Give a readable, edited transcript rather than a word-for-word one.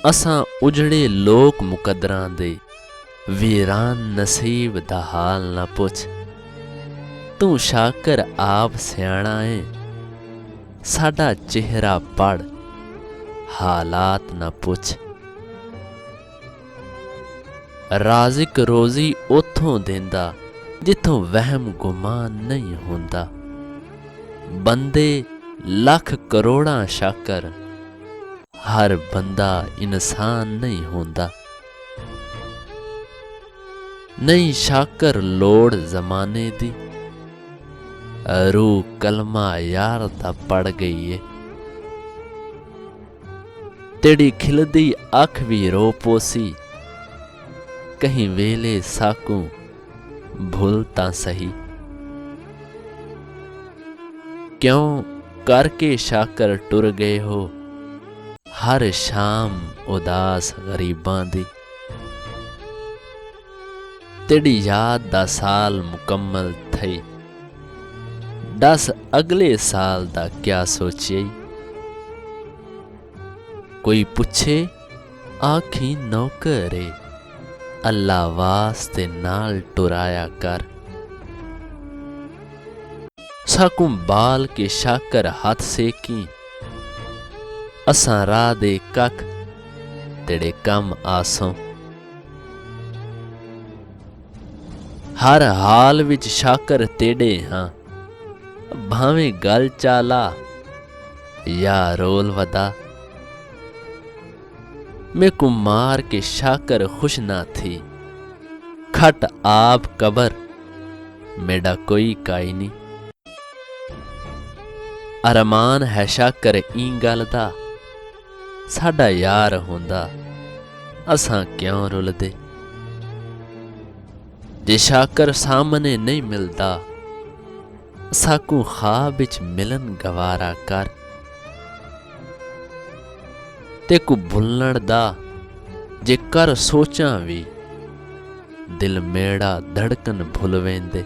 असां उजड़े लोक मुकद्दरां दे वीरान नसीब दा हाल ना पुछ। तू शाकर आप सियाणा है, साडा चेहरा पढ़ हालात ना पुछ। राज़िक रोज़ी उथों देंदा जिथों वहम गुमान नहीं होंदा। बंदे लख करोड़ां शाकर, हर बंदा इंसान नहीं होंदा। नहीं शाकर लोड़ जमाने दी, रूह कलमा यार दा पड़ गई है। तेरी खिलदी अख भी रो पोसी, कहीं वेले साकू भूल तां सही। क्यों करके शाकर टुर गए हो, हर शाम उदास गरीबां दी। तेरी याद दा साल मुकम्मल थई, दस अगले साल दा क्या सोचिए। कोई पुछे आखी नौकरे, अल्लाह वास्ते नाल टुराया कर। साकू बाल के शाकर हाथ सेकी, असां राह दे कख तेरे कम आसों। हर हाल विच शाकर तेड़े हाँ, भावें गल चाला या रोल वदा। मैं को मार के शाकर खुश ना थी, खट आप कबर मेरा कोई काई नहीं। अरमान है शाकर ई गल दा, साडा यार होंदा असां क्यों रुलदे। जे शाकर सामने नहीं मिलदा, साकू ख्वाब विच मिलन गवारा कर। ते को भुलण दा जे कर सोचां भी, दिल मेरा धड़कन भुल वेंदे।